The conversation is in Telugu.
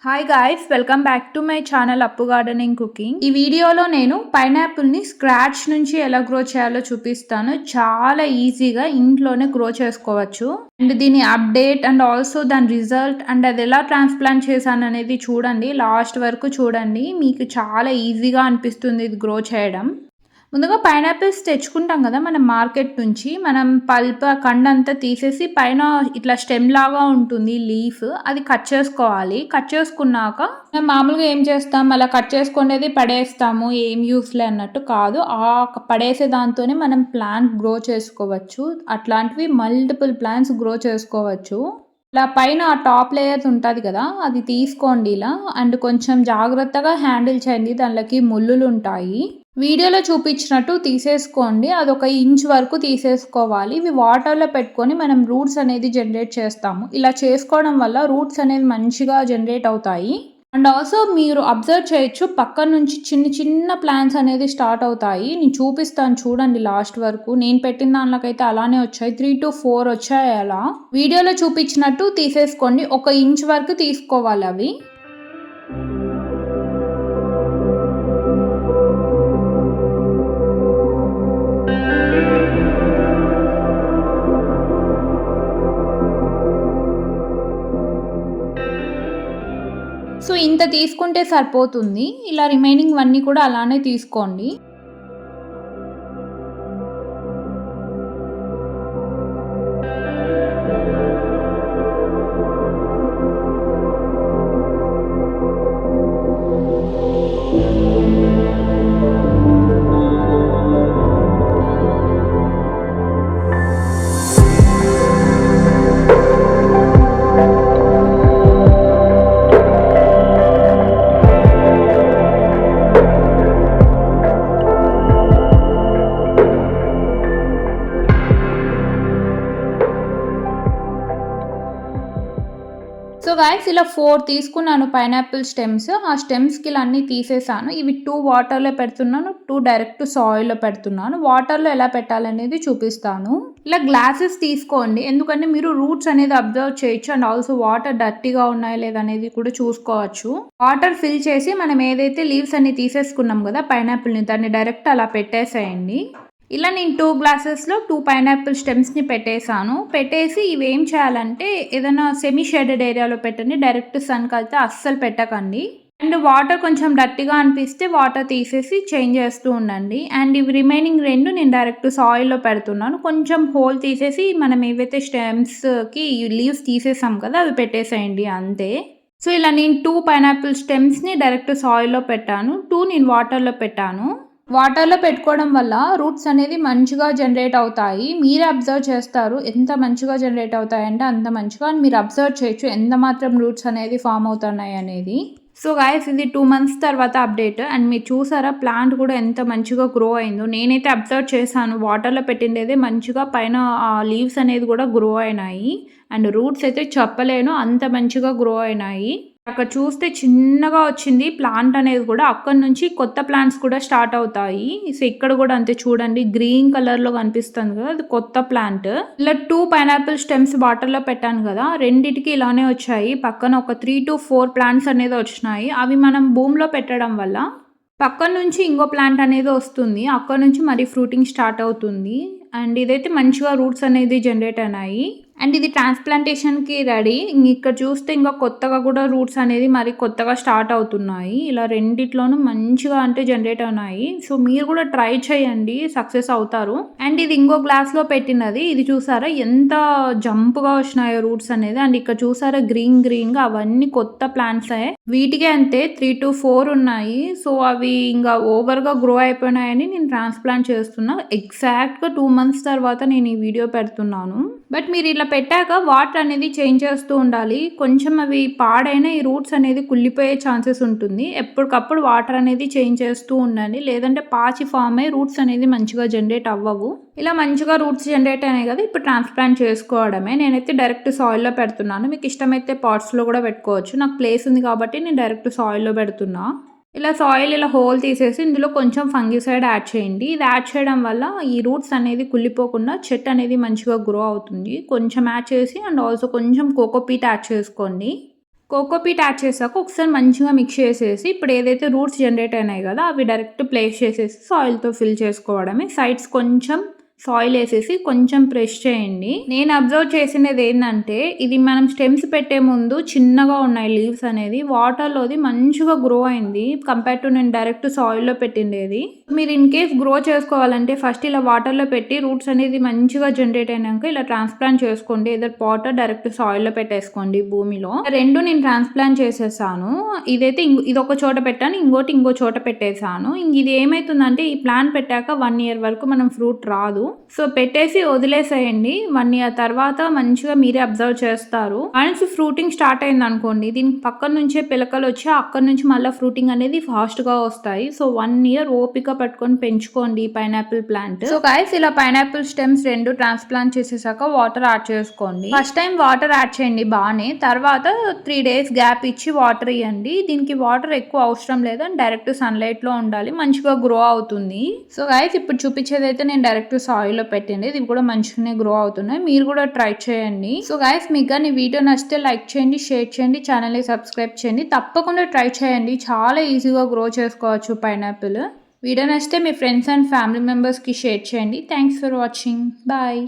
Hi guys, welcome back to my channel అప్పు గార్డెనింగ్ కుకింగ్. ఈ వీడియోలో నేను పైనాపిల్ని స్క్రాచ్ నుంచి ఎలా గ్రో చేయాలో చూపిస్తాను. చాలా ఈజీగా ఇంట్లోనే గ్రో చేసుకోవచ్చు. అండ్ దీని అప్డేట్ అండ్ ఆల్సో దాని రిజల్ట్ అండ్ అది ఎలా ట్రాన్స్ప్లాంట్ చేశాను అనేది చూడండి. లాస్ట్ వరకు చూడండి, మీకు చాలా ఈజీగా అనిపిస్తుంది ఇది గ్రో చేయడం. ముందుగా పైనాపిల్స్ తెచ్చుకుంటాం కదా మనం మార్కెట్ నుంచి. మనం పల్ప్ కండంతా తీసేసి పైన ఇట్లా స్టెమ్ లాగా ఉంటుంది లీఫ్, అది కట్ చేసుకోవాలి. కట్ చేసుకున్నాక మనం మామూలుగా ఏం చేస్తాం, అలా కట్ చేసుకునేది పడేస్తాము, ఏం యూస్లే అన్నట్టు కాదు. ఆ పడేసే దాంతోనే మనం ప్లాంట్ గ్రో చేసుకోవచ్చు. అట్లాంటివి మల్టిపుల్ ప్లాంట్స్ గ్రో చేసుకోవచ్చు. ఇలా పైన ఆ టాప్ లేయర్ ఉంటుంది కదా, అది తీసుకోండి ఇలా. అండ్ కొంచెం జాగ్రత్తగా హ్యాండిల్ చేయండి, దానిలోకి ముళ్ళులు ఉంటాయి. వీడియోలో చూపించినట్టు తీసేసుకోండి. అదొక ఇంచ్ వరకు తీసేసుకోవాలి. ఇవి వాటర్లో పెట్టుకొని మనం రూట్స్ అనేది జనరేట్ చేస్తాము. ఇలా చేసుకోవడం వల్ల రూట్స్ అనేది మంచిగా జనరేట్ అవుతాయి. అండ్ ఆల్సో మీరు అబ్జర్వ్ చేయొచ్చు, పక్క నుంచి చిన్న చిన్న ప్లాంట్స్ అనేది స్టార్ట్ అవుతాయి. నేను చూపిస్తాను చూడండి లాస్ట్ వరకు. నేను పెట్టిన దానిలోకైతే అలానే వచ్చాయి, 3 to 4 వచ్చాయి. అలా వీడియోలో చూపించినట్టు తీసేసుకోండి. 1 ఇంచ్ వరకు తీసుకోవాలి అవి. సో ఇంత తీసుకుంటే సరిపోతుంది. ఇలా రిమైనింగ్ అన్నీ కూడా అలానే తీసుకోండి. సో గైస్, ఇలా 4 తీసుకున్నాను పైనాపిల్ స్టెమ్స్. ఆ స్టెమ్స్కి ఇలా అన్నీ తీసేసాను. ఇవి 2 వాటర్లో పెడుతున్నాను, 2 డైరెక్ట్ సాయిల్లో పెడుతున్నాను. వాటర్లో ఎలా పెట్టాలనేది చూపిస్తాను. ఇలా గ్లాసెస్ తీసుకోండి, ఎందుకంటే మీరు రూట్స్ అనేది అబ్జర్వ్ చేయొచ్చు. అండ్ ఆల్సో వాటర్ డర్టీగా ఉన్నాయా లేదా అనేది కూడా చూసుకోవచ్చు. వాటర్ ఫిల్ చేసి మనం ఏదైతే లీవ్స్ అన్ని తీసేసుకున్నాం కదా పైనాపిల్ని, దాన్ని డైరెక్ట్ అలా పెట్టేసేయండి. ఇలా నేను 2 గ్లాసెస్లో 2 పైనాపిల్ స్టెమ్స్ని పెట్టేసి ఇవి ఏం చేయాలంటే ఏదైనా సెమీ షేడెడ్ ఏరియాలో పెట్టండి. డైరెక్ట్ సన్కి అయితే అస్సలు పెట్టకండి. అండ్ వాటర్ కొంచెం డర్టీగా అనిపిస్తే వాటర్ తీసేసి చేంజ్ చేస్తూ ఉండండి. అండ్ ఇవి రిమైనింగ్ 2 నేను డైరెక్ట్ సాయిల్లో పెడుతున్నాను. కొంచెం హోల్ తీసేసి మనం ఏవైతే స్టెమ్స్కి లీవ్స్ తీసేసాం కదా అవి పెట్టేసేయండి, అంతే. సో ఇలా నేను 2 పైనాపిల్ స్టెమ్స్ని డైరెక్ట్ సాయిల్లో పెట్టాను, 2 నేను వాటర్లో పెట్టాను. వాటర్లో పెట్టుకోవడం వల్ల రూట్స్ అనేది మంచిగా జనరేట్ అవుతాయి. మీరే అబ్జర్వ్ చేస్తారు ఎంత మంచిగా జనరేట్ అవుతాయంటే అంత మంచిగా. మీరు అబ్జర్వ్ చేయొచ్చు ఎంత మాత్రం రూట్స్ అనేది ఫామ్ అవుతున్నాయి అనేది. సో గాయస్, ఇది 2 months తర్వాత అప్డేట్. అండ్ మీరు చూసారా ప్లాంట్ కూడా ఎంత మంచిగా గ్రో అయిందో. నేనైతే అబ్జర్వ్ చేశాను, వాటర్లో పెట్టిండేదే మంచిగా పైన లీవ్స్ అనేది కూడా గ్రో అయినాయి. అండ్ రూట్స్ అయితే చెప్పలేను, అంత మంచిగా గ్రో అయినాయి. అక్కడ చూస్తే చిన్నగా వచ్చింది ప్లాంట్ అనేది కూడా. అక్కడ నుంచి కొత్త ప్లాంట్స్ కూడా స్టార్ట్ అవుతాయి. సో ఇక్కడ కూడా అంతే చూడండి, గ్రీన్ కలర్లో కనిపిస్తుంది కదా, అది కొత్త ప్లాంట్. ఇలా 2 పైనాపిల్ స్టెమ్స్ వాటర్లో పెట్టాను కదా, రెండిటికి ఇలానే వచ్చాయి. పక్కన ఒక 3 to 4 ప్లాంట్స్ అనేది వచ్చినాయి. అవి మనం భూమిలో పెట్టడం వల్ల పక్కన నుంచి ఇంకో ప్లాంట్ అనేది వస్తుంది, అక్కడ నుంచి మరి ఫ్రూటింగ్ స్టార్ట్ అవుతుంది. అండ్ ఇదైతే మంచిగా రూట్స్ అనేది జనరేట్ అయినాయి. అండ్ ఇది ట్రాన్స్ప్లాంటేషన్కి రెడీ. ఇక్కడ చూస్తే ఇంకా కొత్తగా కూడా రూట్స్ అనేది మరి కొత్తగా స్టార్ట్ అవుతున్నాయి. ఇలా రెండిట్లోనూ మంచిగా అంటే జనరేట్ అయినాయి. సో మీరు కూడా ట్రై చేయండి, సక్సెస్ అవుతారు. అండ్ ఇది ఇంకో గ్లాస్లో పెట్టినది, ఇది చూసారా ఎంత జంప్గా వచ్చినాయో రూట్స్ అనేది. అండ్ ఇక్కడ చూసారా గ్రీన్గా అవన్నీ కొత్త ప్లాంట్స్ అయ్యాయి. వీటికే అంతే 3 to 4 ఉన్నాయి. సో అవి ఇంకా ఓవర్గా గ్రో అయిపోయినాయని నేను ట్రాన్స్ప్లాంట్ చేస్తున్నా. ఎగ్జాక్ట్గా 2 months తర్వాత నేను ఈ వీడియో పెడుతున్నాను. బట్ మీరు ఇలా పెట్టాక వాటర్ అనేది చేంజ్ చేస్తూ ఉండాలి. కొంచెం అవి పాడైన ఈ రూట్స్ అనేది కుళ్ళిపోయే ఛాన్సెస్ ఉంటుంది. ఎప్పటికప్పుడు వాటర్ అనేది చేంజ్ చేస్తూ ఉండండి, లేదంటే పాచి ఫామ్ అయ్యి రూట్స్ అనేది మంచిగా జనరేట్ అవ్వవు. ఇలా మంచిగా రూట్స్ జనరేట్ అయినాయి కదా, ఇప్పుడు ట్రాన్స్ప్లాంట్ చేసుకోవడమే. నేనైతే డైరెక్ట్ సాయిల్లో పెడుతున్నాను. మీకు ఇష్టమైతే పాట్స్లో కూడా పెట్టుకోవచ్చు. నాకు ప్లేస్ ఉంది కాబట్టి నేను డైరెక్ట్ సాయిల్లో పెడుతున్నా. ఇలా సాయిల్ ఇలా హోల్ తీసేసి ఇందులో కొంచెం ఫంగిసైడ్ యాడ్ చేయండి. ఇది యాడ్ చేయడం వల్ల ఈ రూట్స్ అనేది కుళ్ళిపోకుండా చెట్టు అనేది మంచిగా గ్రో అవుతుంది. కొంచెం యాడ్ చేసి అండ్ ఆల్సో కొంచెం కోకోపీట్ యాడ్ చేసుకోండి. కోకోపీట్ యాడ్ చేశాక ఒకసారి మంచిగా మిక్స్ చేసేసి ఇప్పుడు ఏదైతే రూట్స్ జనరేట్ అయినాయి కదా అవి డైరెక్ట్ ప్లేస్ చేసేసి సాయిల్తో ఫిల్ చేసుకోవడమే. సైడ్స్ కొంచెం సాయిల్ వేసేసి కొంచెం ప్రెస్ చేయండి. నేను అబ్జర్వ్ చేసినది ఏంటంటే ఇది మనం స్టెమ్స్ పెట్టే ముందు చిన్నగా ఉన్నాయి లీవ్స్ అనేది, వాటర్లోది మంచిగా గ్రో అయింది కంపేర్ టు నేను డైరెక్ట్ సాయిల్లో పెట్టిండేది. మీరు ఇన్ కేస్ గ్రో చేసుకోవాలంటే ఫస్ట్ ఇలా వాటర్లో పెట్టి రూట్స్ అనేది మంచిగా జనరేట్ అయినాక ఇలా ట్రాన్స్ప్లాంట్ చేసుకోండి. ఏదో వాటర్ డైరెక్ట్ సాయిల్లో పెట్టేసుకోండి భూమిలో. రెండు నేను ట్రాన్స్ప్లాంట్ చేసేసాను. ఇదైతే ఇది ఒక చోట పెట్టాను, ఇంకో చోట పెట్టేశాను. ఇది ఏమైతుందంటే ఈ ప్లాంట్ పెట్టాక 1 year వరకు మనం ఫ్రూట్ రాదు. సో పెట్టేసి వదిలేసేయండి. 1 year తర్వాత మంచిగా మీరే అబ్జర్వ్ చేస్తారు. వన్స్ ఫ్రూటింగ్ స్టార్ట్ అయింది అనుకోండి, దీనికి పక్కన నుంచే పిలకలు వచ్చి అక్కడ నుంచి మళ్ళీ ఫ్రూటింగ్ అనేది ఫాస్ట్ గా వస్తాయి. సో 1 year ఓపిక పట్టుకొని పెంచుకోండి పైనాపిల్ ప్లాంట్. సో గైస్ ఇలా పైనాపిల్ స్టెమ్స్ 2 ట్రాన్స్ప్లాంట్ చేసేసాక వాటర్ యాడ్ చేసుకోండి. ఫస్ట్ టైం వాటర్ యాడ్ చేయండి బాగానే, తర్వాత 3 days గ్యాప్ ఇచ్చి వాటర్ ఇవ్వండి. దీనికి వాటర్ ఎక్కువ అవసరం లేదు, డైరెక్ట్ సన్లైట్ లో ఉండాలి, మంచిగా గ్రో అవుతుంది. సో గైస్ ఇప్పుడు చూపించేది అయితే నేను డైరెక్ట్ సాయిల్ లో పెట్టండి, ఇవి కూడా మంచిగానే గ్రో అవుతున్నాయి. మీరు కూడా ట్రై చేయండి. సో గైస్ మీకు కానీ వీడియో నచ్చితే లైక్ చేయండి, షేర్ చేయండి, ఛానల్ ని సబ్స్క్రైబ్ చేయండి. తప్పకుండా ట్రై చేయండి, చాలా ఈజీగా గ్రో చేసుకోవచ్చు పైనాపిల్. వీడియో నచ్చితే మీ ఫ్రెండ్స్ అండ్ ఫ్యామిలీ మెంబర్స్కి షేర్ చేయండి. Thanks for watching. బాయ్.